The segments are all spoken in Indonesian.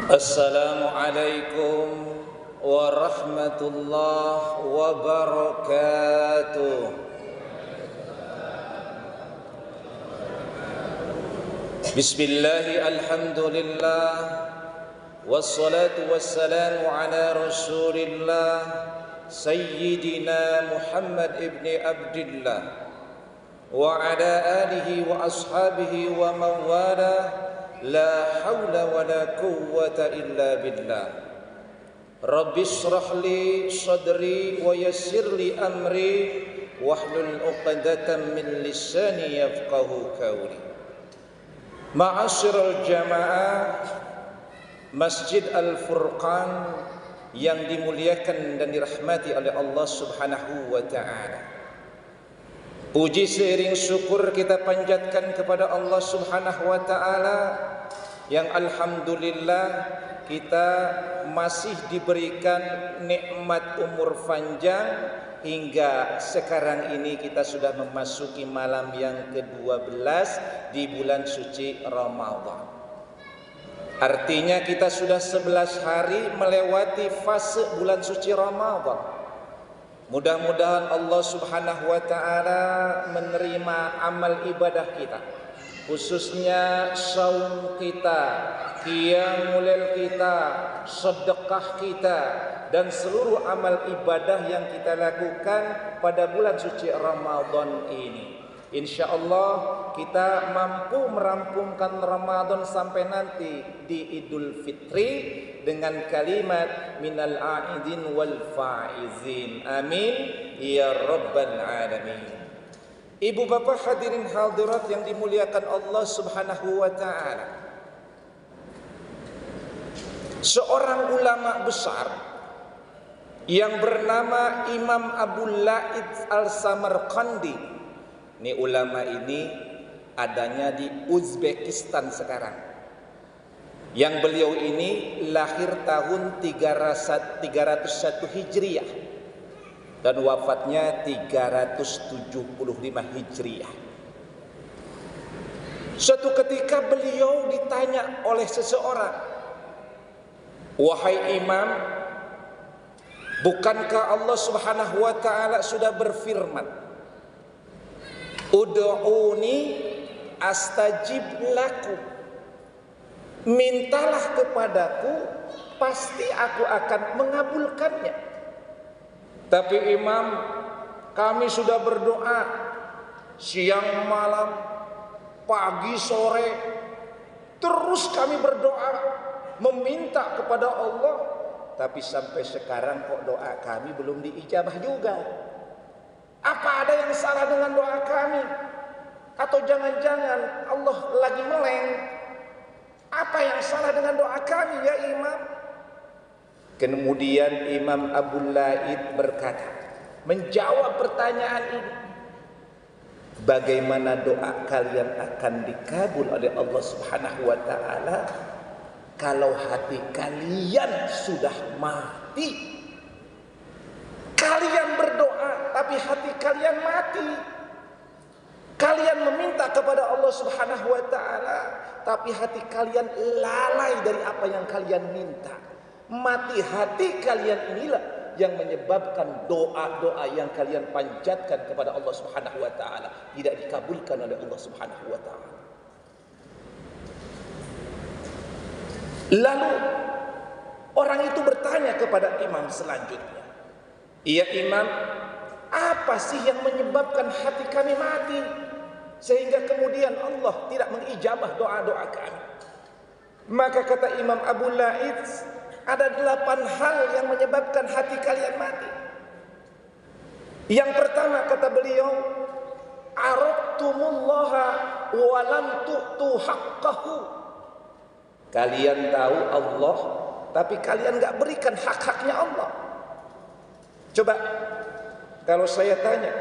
Assalamualaikum warahmatullahi wabarakatuh. Bismillahi alhamdulillah, wassalatu wassalamu ala rasulillah Sayyidina Muhammad ibni Abdillah wa ala alihi wa ashabihi wa mawala. La hawla wa la quwwata illa billah. Rabbi shrah li sadri wa yassir li amri wahlul 'uqdatam min lisani yafqahu qawli. Ma'asyiral jamaah Masjid Al-Furqan yang dimuliakan dan dirahmati oleh Allah Subhanahu wa taala. Puji seiring syukur kita panjatkan kepada Allah Subhanahu wa taala yang alhamdulillah kita masih diberikan nikmat umur panjang hingga sekarang ini kita sudah memasuki malam yang ke-12 di bulan suci Ramadan. Artinya kita sudah 11 hari melewati fase bulan suci Ramadan. Mudah-mudahan Allah Subhanahu wa taala menerima amal ibadah kita, khususnya saum kita, qiyamul lail kita, sedekah kita, dan seluruh amal ibadah yang kita lakukan pada bulan suci Ramadan ini. InsyaAllah kita mampu merampungkan Ramadan sampai nanti di Idul Fitri dengan kalimat minal a'idin wal faizin. Amin ya rabbal alamin. Ibu bapak hadirin hadirat yang dimuliakan Allah Subhanahu wa taala. Seorang ulama besar yang bernama Imam Abu Laith Al-Samarqandi. Ini ulama ini adanya di Uzbekistan sekarang. Yang beliau ini lahir tahun 301 Hijriah dan wafatnya 375 Hijriah. Suatu ketika beliau ditanya oleh seseorang, "Wahai Imam, bukankah Allah Subhanahu wa taala sudah berfirman, Ud'uni astajib lakum. Mintalah kepadaku, pasti aku akan mengabulkannya." Tapi Imam, kami sudah berdoa siang malam, pagi sore, terus kami berdoa meminta kepada Allah, tapi sampai sekarang kok doa kami belum diijabah juga. Apa ada yang salah dengan doa kami? Atau jangan-jangan Allah lagi meleng? Apa yang salah dengan doa kami ya Imam? Kemudian Imam Abu Laith berkata, menjawab pertanyaan ini, bagaimana doa kalian akan dikabul oleh Allah Subhanahu wa taala kalau hati kalian sudah mati? Kalian berdoa tapi hati kalian mati. Kalian meminta kepada Allah Subhanahu wa taala tapi hati kalian lalai dari apa yang kalian minta. Mati hati kalian inilah yang menyebabkan doa-doa yang kalian panjatkan kepada Allah Subhanahu wa taala tidak dikabulkan oleh Allah Subhanahu wa taala. Lalu orang itu bertanya kepada imam selanjutnya, "Ya Imam, apa sih yang menyebabkan hati kami mati sehingga kemudian Allah tidak mengijabah doa-doa kami?" Maka kata Imam Abu Laith, ada 8 hal yang menyebabkan hati kalian mati. Yang pertama kata beliau, arabtumullaha wa lam tu'tu haqqahu. Kalian tahu Allah tapi kalian enggak berikan hak-haknya Allah. Coba kalau saya tanya,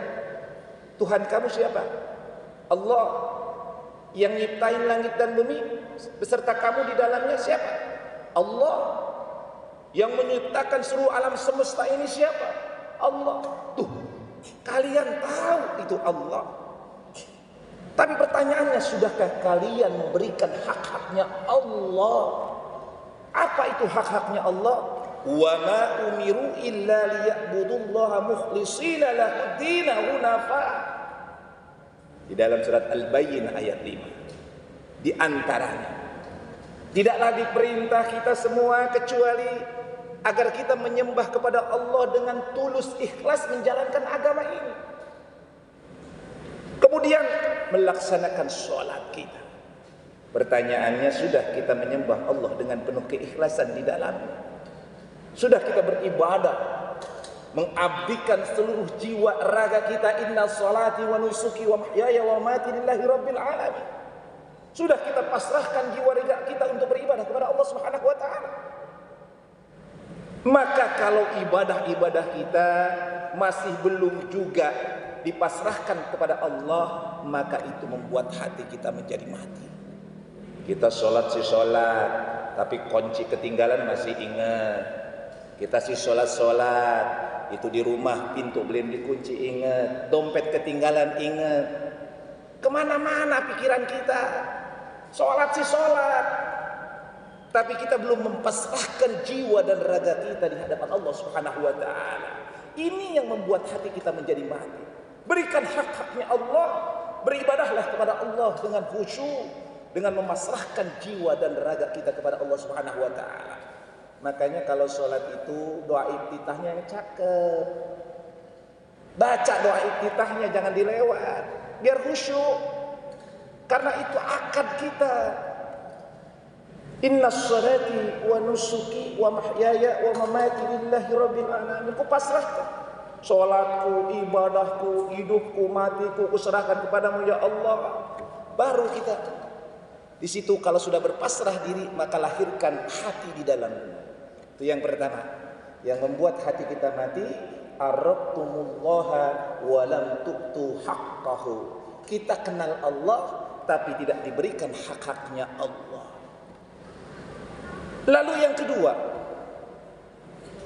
Tuhan kamu siapa? Allah. Yang nyiptain langit dan bumi beserta kamu di dalamnya siapa? Allah. Yang menciptakan seluruh alam semesta ini siapa? Allah. Tuh, kalian tahu itu Allah. Tapi pertanyaannya, sudahkah kalian memberikan hak-haknya Allah? Apa itu hak-haknya Allah? Wa ma umiru illa liya'budullaha mukhlishina lahud-din hunafa. Di dalam surat Al-Bayyinah ayat 5. Di antaranya, tidaklah diperintah kita semua kecuali agar kita menyembah kepada Allah dengan tulus ikhlas menjalankan agama ini. Kemudian melaksanakan sholat kita. Pertanyaannya, sudah kita menyembah Allah dengan penuh keikhlasan di dalamnya? Sudah kita beribadah, mengabdikan seluruh jiwa raga kita, inna salati wa nusuki wa mahyaya wa mamati lillahi rabbil alamin? Sudah kita pasrahkan jiwa raga kita untuk beribadah kepada Allah Subhanahu wa taala? Maka kalau ibadah-ibadah kita masih belum juga dipasrahkan kepada Allah, maka itu membuat hati kita menjadi mati. Kita sholat sih sholat, tapi kunci ketinggalan masih ingat. Kita sih sholat, itu di rumah pintu belum dikunci ingat. Dompet ketinggalan ingat. Kemana-mana pikiran kita. Sholat sih sholat, tapi kita belum mempasrahkan jiwa dan raga kita di hadapan Allah Subhanahu wa taala. Ini yang membuat hati kita menjadi mati. Berikan hak-haknya Allah, beribadahlah kepada Allah dengan khusyuk, dengan memasrahkan jiwa dan raga kita kepada Allah Subhanahu wa taala. Makanya kalau sholat itu doa iftitahnya yang cakep. Baca doa iftitahnya, jangan dilewat, biar khusyuk. Karena itu akad kita. Inna sholati wa nusuki wa mahyaya wa mamati lillahi rabbil alamin. Ku pasrahkan sholatku, ibadahku, hidupku, matiku, kuserahkan kepadamu ya Allah. Baru kita di situ kalau sudah berpasrah diri, maka lahirkan hati di dalamnya. Itu yang pertama, yang membuat hati kita mati. Arabtumullaha wa lam tu'tu haqqahu. Kita kenal Allah tapi tidak diberikan hak-haknya Allah. Lalu yang kedua,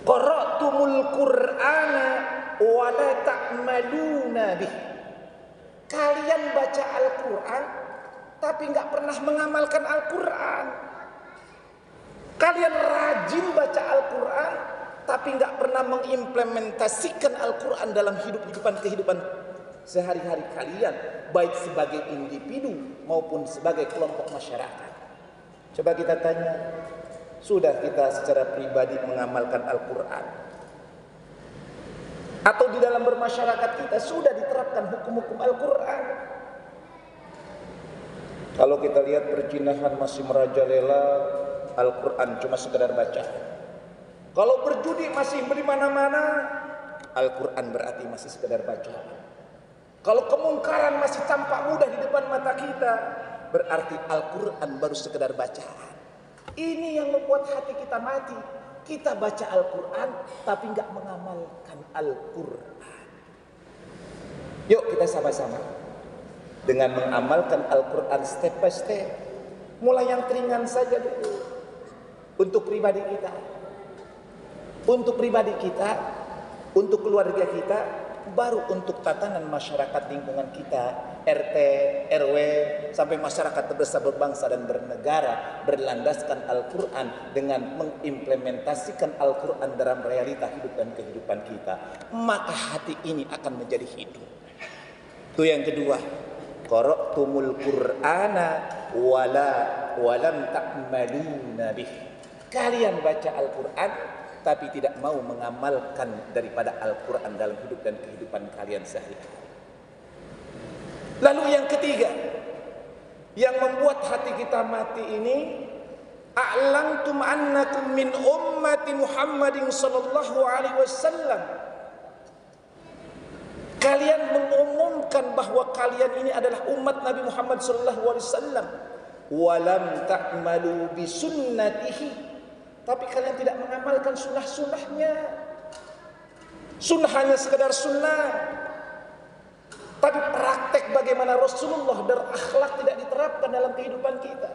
qara'tumul Qur'ana wa la ta'maluna bih. Kalian baca Al-Qur'an tapi enggak pernah mengamalkan Al-Qur'an. Kalian rajin baca Al-Qur'an tapi enggak pernah mengimplementasikan Al-Qur'an dalam kehidupan sehari-hari kalian, baik sebagai individu maupun sebagai kelompok masyarakat. Coba kita tanya, sudah kita secara pribadi mengamalkan Al-Quran? Atau di dalam bermasyarakat kita sudah diterapkan hukum-hukum Al-Quran? Kalau kita lihat perjinahan masih merajalela, Al-Quran cuma sekedar baca. Kalau berjudi masih di mana-mana, Al-Quran berarti masih sekedar baca. Kalau kemungkaran masih tampak mudah di depan mata kita, berarti Al-Quran baru sekedar bacaan. Ini yang membuat hati kita mati. Kita baca Al-Quran tapi nggak mengamalkan Al-Quran. Yuk kita sama-sama dengan mengamalkan Al-Quran step by step. Mulai yang ringan saja dulu. Untuk pribadi kita, untuk pribadi kita, untuk keluarga kita, baru untuk tatanan masyarakat lingkungan kita, RT, RW, sampai masyarakat terbesar berbangsa dan bernegara, berlandaskan Al-Quran dengan mengimplementasikan Al-Quran dalam realita hidup dan kehidupan kita, maka hati ini akan menjadi hidup. Itu yang kedua, qara'tumul Qur'ana walam ta'maluna bih. Kalian baca Al-Quran tapi tidak mau mengamalkan daripada Al-Quran dalam hidup dan kehidupan kalian sehari-hari. Lalu yang ketiga, yang membuat hati kita mati ini, a'lantum annakum min ummati Muhammadin sallallahu alaihi wasallam. Kalian mengumumkan bahwa kalian ini adalah umat Nabi Muhammad sallallahu alaihi wasallam. Walam ta'malu bi sunnatihi. Tapi kalian tidak mengamalkan sunnah-sunnahnya. Sunnah hanya sekedar sunnah. Tapi praktek bagaimana Rasulullah dan akhlak tidak diterapkan dalam kehidupan kita.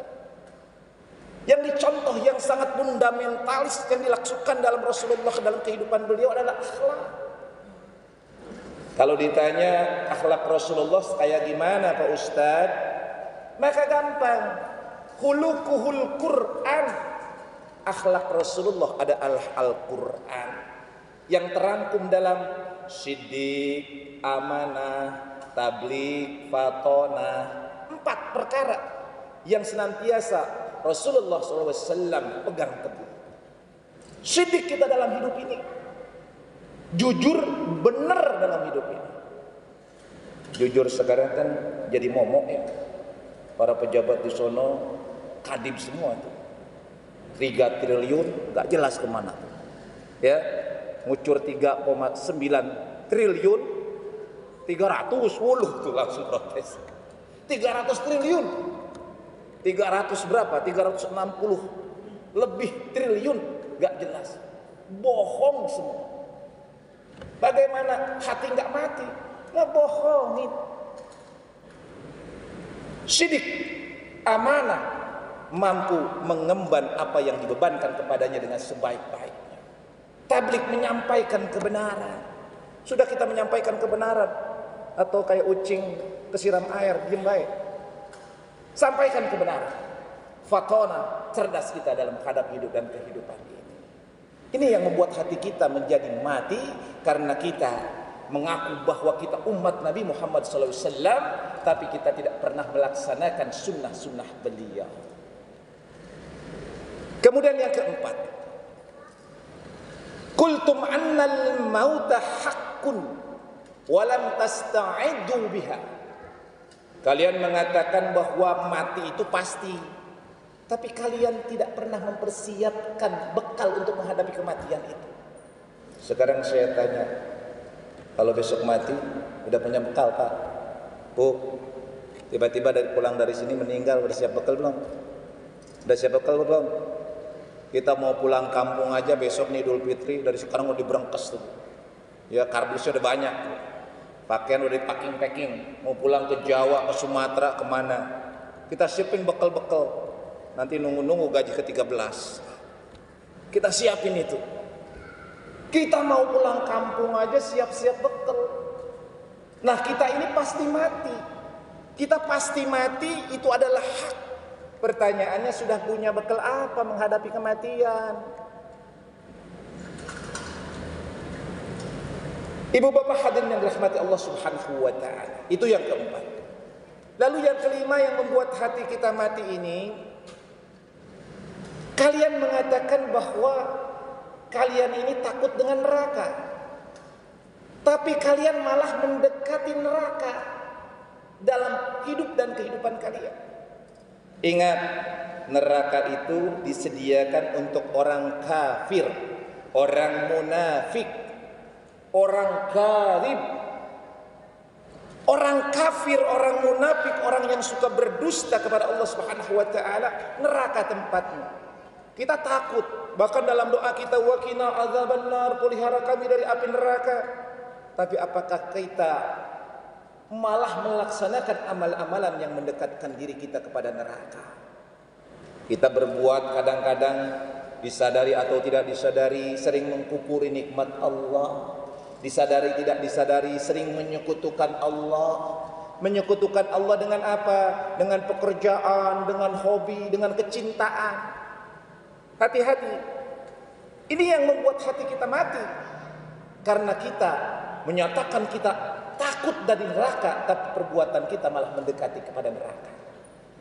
Yang dicontoh yang sangat fundamentalis yang dilakukan dalam Rasulullah dalam kehidupan beliau adalah akhlak. Kalau ditanya akhlak Rasulullah kayak gimana Pak Ustadz? Maka gampang. Khuluquhul Qur'an. akhlak Rasulullah adalah Al-Quran yang terangkum dalam siddiq, amanah, tabligh, fatonah. 4 perkara yang senantiasa Rasulullah SAW pegang teguh. Siddiq kita dalam hidup ini, jujur benar dalam hidup ini. Jujur sekarang kan jadi momok ya. Para pejabat di sono kadib semua tuh. 3 triliun gak jelas kemana tuh. Ya, ngucur 3,9 triliun 310 tuh langsung protes. 300 triliun 300 berapa? 360 lebih triliun gak jelas. Bohong semua. Bagaimana hati gak mati? Ngebohongin. Siddiq, amanah, mampu mengemban apa yang dibebankan kepadanya dengan sebaik-baiknya. Tabligh, menyampaikan kebenaran. Sudah kita menyampaikan kebenaran atau kayak ucing kesiram air diam baik? Sampaikan kebenaran. Fatona, cerdas kita dalam menghadapi hidup dan kehidupan ini. Ini yang membuat hati kita menjadi mati karena kita mengaku bahwa kita umat Nabi Muhammad SAW, tapi kita tidak pernah melaksanakan sunnah-sunnah beliau. Kemudian yang keempat, qultum annal mauta haqqun walam tasta'iddu biha. Kalian mengatakan bahwa mati itu pasti, tapi kalian tidak pernah mempersiapkan bekal untuk menghadapi kematian itu. Sekarang saya tanya, kalau besok mati, udah punya bekal Pak? Bu, tiba-tiba pulang dari sini meninggal, udah siap bekal belum? Udah siap bekal belum? Kita mau pulang kampung aja besok nih Idul Fitri, dari sekarang udah diberengkes tuh. Ya, kardusnya udah banyak. Pakaian udah di-packing. Mau pulang ke Jawa, ke Sumatera, kemana? Kita siapin bekal-bekal. Nanti nunggu-nunggu gaji ke-13. Kita siapin itu. Kita mau pulang kampung aja siap-siap bekal. Nah, kita ini pasti mati. Kita pasti mati, itu adalah hak. Pertanyaannya, sudah punya bekal apa menghadapi kematian? Ibu bapak hadirin yang dirahmati Allah Subhanahu wa ta'ala. Itu yang keempat. Lalu yang kelima yang membuat hati kita mati ini, kalian mengatakan bahwa kalian ini takut dengan neraka, tapi kalian malah mendekati neraka dalam hidup dan kehidupan kalian. Ingat, neraka itu disediakan untuk orang kafir, orang munafik, orang kadzib. Orang kafir, orang munafik, orang yang suka berdusta kepada Allah Subhanahu wa ta'ala, neraka tempatnya. Kita takut. Bahkan dalam doa kita, waqina adzabannar, pelihara kami dari api neraka. Tapi apakah kita malah melaksanakan amal-amalan yang mendekatkan diri kita kepada neraka? Kita berbuat kadang-kadang disadari atau tidak disadari sering mengkufuri nikmat Allah. Disadari tidak disadari sering menyekutukan Allah. Menyekutukan Allah dengan apa? Dengan pekerjaan, dengan hobi, dengan kecintaan. Hati-hati. Ini yang membuat hati kita mati. Karena kita menyatakan kita takut dari neraka, tapi perbuatan kita malah mendekati kepada neraka.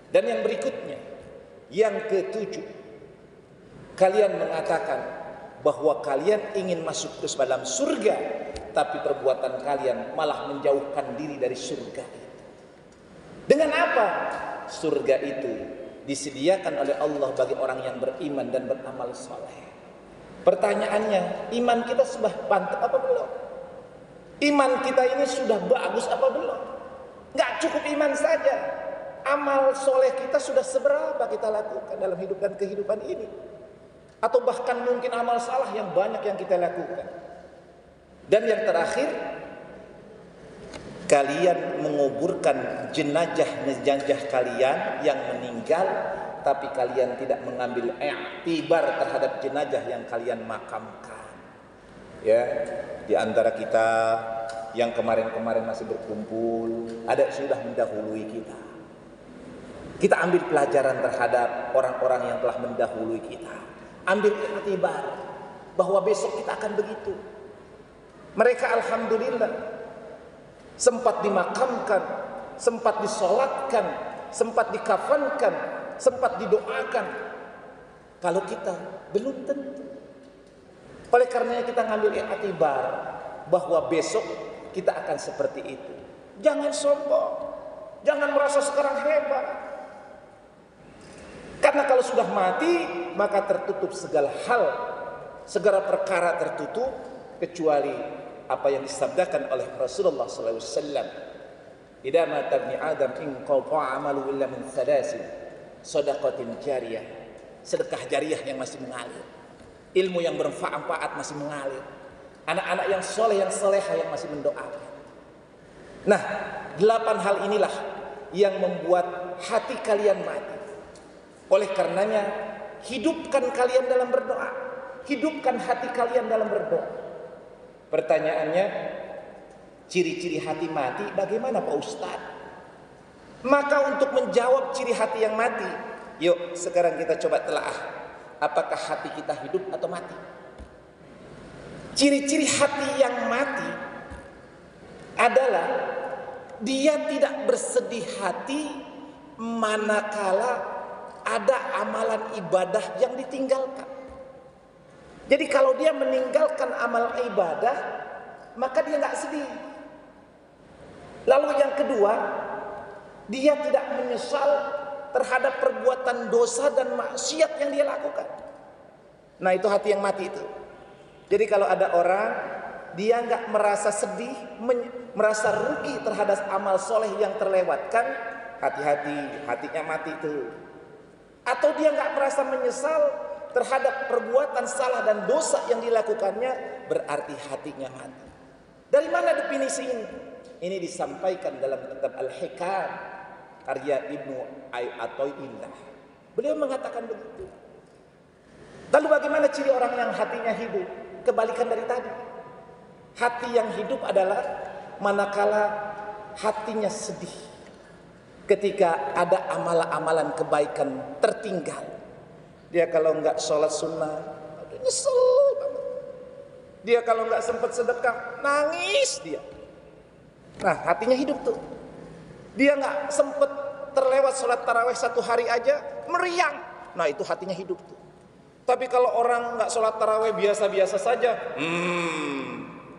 Dan yang berikutnya, yang ketujuh, kalian mengatakan bahwa kalian ingin masuk ke dalam surga, tapi perbuatan kalian malah menjauhkan diri dari surga itu. Dengan apa? Surga itu disediakan oleh Allah bagi orang yang beriman dan beramal saleh. Pertanyaannya, iman kita sudah mantap apa belum? Iman kita ini sudah bagus apa belum? Nggak cukup iman saja. Amal soleh kita sudah seberapa kita lakukan dalam hidup dan kehidupan ini? Atau bahkan mungkin amal salah yang banyak yang kita lakukan. Dan yang terakhir, kalian menguburkan jenazah kalian yang meninggal, tapi kalian tidak mengambil i'tibar terhadap jenazah yang kalian makamkan. Ya, di antara kita yang kemarin-kemarin masih berkumpul, ada sudah mendahului kita. Kita ambil pelajaran terhadap orang-orang yang telah mendahului kita. ambil iktibar bahwa besok kita akan begitu. Mereka alhamdulillah sempat dimakamkan, sempat disolatkan, sempat dikafankan, sempat didoakan. Kalau kita belum tentu. Oleh karenanya kita ngambil iktibar bahwa besok kita akan seperti itu. Jangan sombong, jangan merasa sekarang hebat. Karena kalau sudah mati, maka tertutup segala hal, segala perkara tertutup, kecuali apa yang disabdakan oleh Rasulullah SAW. Idza mata ibnu Adam inqata'a 'amaluhu illa min thalasin, shadaqatin jariyah, sedekah jariyah yang masih mengalir, ilmu yang bermanfaat masih mengalir, anak-anak yang soleh, yang soleha yang masih mendoakan. Nah, 8 hal inilah yang membuat hati kalian mati. Oleh karenanya, hidupkan kalian dalam berdoa, hidupkan hati kalian dalam berdoa. Pertanyaannya, ciri-ciri hati mati bagaimana Pak Ustadz? Maka untuk menjawab ciri hati yang mati, yuk sekarang kita coba telaah. Apakah hati kita hidup atau mati? Ciri-ciri hati yang mati adalah dia tidak bersedih hati manakala ada amalan ibadah yang ditinggalkan. Jadi kalau dia meninggalkan amal ibadah, maka dia nggak sedih. Lalu yang kedua, dia tidak menyesal terhadap perbuatan dosa dan maksiat yang dia lakukan. Nah, itu hati yang mati itu. Jadi kalau ada orang dia nggak merasa sedih, merasa rugi terhadap amal soleh yang terlewatkan, hati-hati, hatinya mati itu. Atau dia nggak merasa menyesal terhadap perbuatan salah dan dosa yang dilakukannya, berarti hatinya mati. Dari mana definisi ini? Ini disampaikan dalam kitab Al-Hikam karya Ibnu Athaillah. Beliau mengatakan begitu. Lalu bagaimana ciri orang yang hatinya hidup? Kebalikan dari tadi. Hati yang hidup adalah manakala hatinya sedih ketika ada amalan-amalan kebaikan tertinggal. Dia kalau nggak sholat sunnah, aduh nyesel banget. Dia kalau nggak sempat sedekah, nangis dia. Nah, hatinya hidup tuh. Dia nggak sempat terlewat sholat tarawih 1 hari aja, meriang. Nah, itu hatinya hidup tuh. Tapi kalau orang nggak sholat tarawih biasa-biasa saja,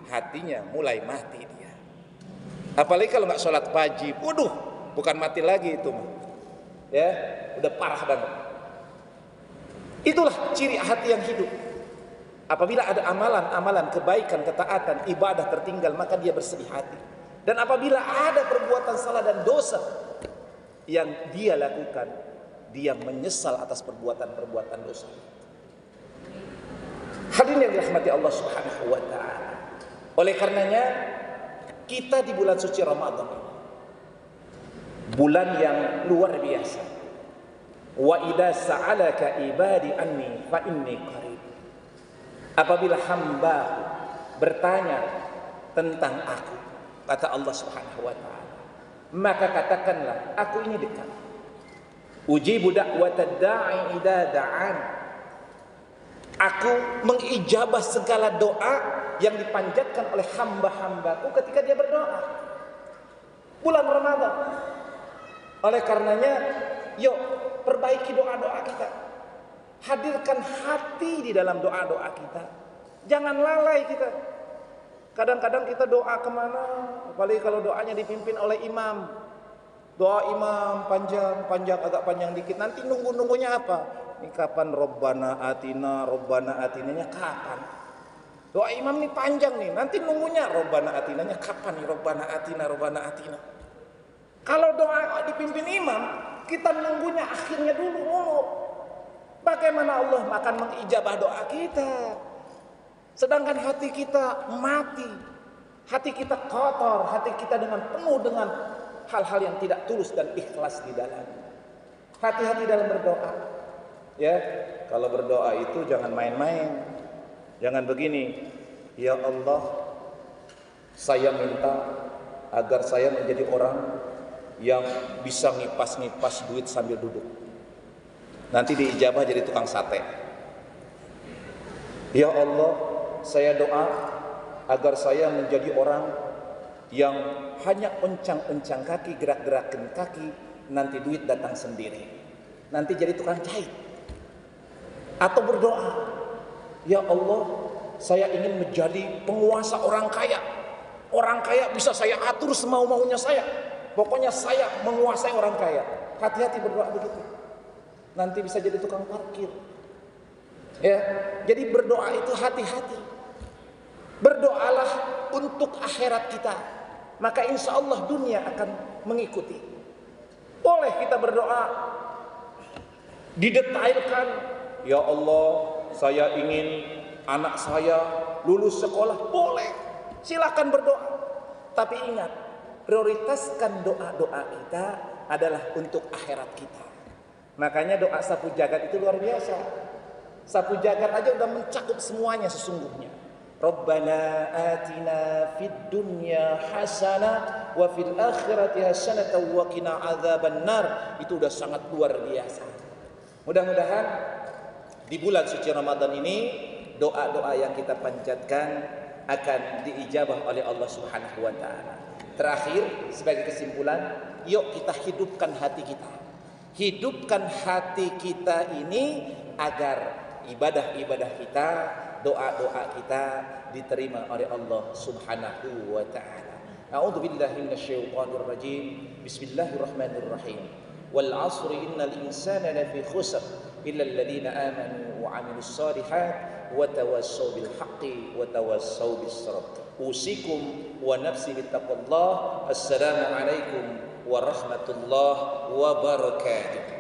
hatinya mulai mati dia. Apalagi kalau nggak sholat wajib, waduh, bukan mati lagi itu, ya, udah parah banget. Itulah ciri hati yang hidup. Apabila ada amalan-amalan kebaikan, ketaatan, ibadah tertinggal, maka dia bersedih hati. Dan apabila ada perbuatan salah dan dosa yang dia lakukan, dia menyesal atas perbuatan-perbuatan dosa. Hadirin yang dirahmati Allah Subhanahu wa taala. Oleh karenanya, kita di bulan suci Ramadan, bulan yang luar biasa. Wa idza sa'alaka ibadi anni fa inni qarib. Apabila hamba bertanya tentang aku, kata Allah Subhanahu wa taala, maka katakanlah, aku ini dekat. Ujibu da'watad da'i idza da'an. Aku mengijabah segala doa yang dipanjatkan oleh hamba-hambaku ketika dia berdoa. Bulan Ramadan. Oleh karenanya, yuk perbaiki doa-doa kita. Hadirkan hati di dalam doa-doa kita. Jangan lalai kita. Kadang-kadang kita doa kemana, apalagi kalau doanya dipimpin oleh imam. Doa imam panjang agak panjang dikit. Nanti nunggunya apa? Ini kapan Robbana Atina nya kapan? Doa imam ini panjang nih. Nanti nunggunya Robbana Atinanya kapan nih? Robbana Atina. Kalau doa dipimpin imam, kita nunggunya akhirnya dulu. Bagaimana Allah akan mengijabah doa kita? Sedangkan hati kita mati, hati kita kotor, hati kita penuh dengan hal-hal yang tidak tulus dan ikhlas di dalamnya. Hati-hati dalam berdoa. Ya, kalau berdoa itu jangan main-main. Jangan begini, ya Allah, saya minta agar saya menjadi orang yang bisa ngipas-ngipas duit sambil duduk. Nanti diijabah jadi tukang sate. Ya Allah, saya doa agar saya menjadi orang yang hanya uncang-uncang kaki, gerak-gerakan kaki, nanti duit datang sendiri. Nanti jadi tukang jahit. Atau berdoa, ya Allah, saya ingin menjadi penguasa orang kaya. Orang kaya bisa saya atur semau-maunya saya. Pokoknya saya menguasai orang kaya. Hati-hati berdoa begitu. Nanti bisa jadi tukang parkir. Ya, jadi berdoa itu hati-hati. Berdoalah untuk akhirat kita, maka insya Allah dunia akan mengikuti. Boleh kita berdoa didetailkan, ya Allah, saya ingin anak saya lulus sekolah. Boleh, silakan berdoa. Tapi ingat, prioritaskan doa-doa kita adalah untuk akhirat kita. Makanya doa sapu jagat itu luar biasa. Sapu jagat aja udah mencakup semuanya sesungguhnya. Rabbana atina fid dunya hasanah wa fil akhirati hasanah wa qina adzabannar. Itu udah sangat luar biasa. Mudah-mudahan di bulan suci Ramadan ini doa-doa yang kita panjatkan akan diijabah oleh Allah Subhanahu wa taala. Terakhir sebagai kesimpulan, yuk kita hidupkan hati kita. Hidupkan hati kita ini agar ibadah-ibadah kita, doa-doa kita diterima oleh Allah Subhanahu wa taala. A'udzu billahi minasyaitonir rajim. Bismillahirrahmanirrahim. Wal 'ashri innal insana lafi khusr illa alladziina aamanu wa 'amilus shalihat wa tawassaw bil haqqi wa tawassaw bis sabr. Usikum wa nafsi bittaqullah. Assalamu alaikum warahmatullahi wabarakatuh.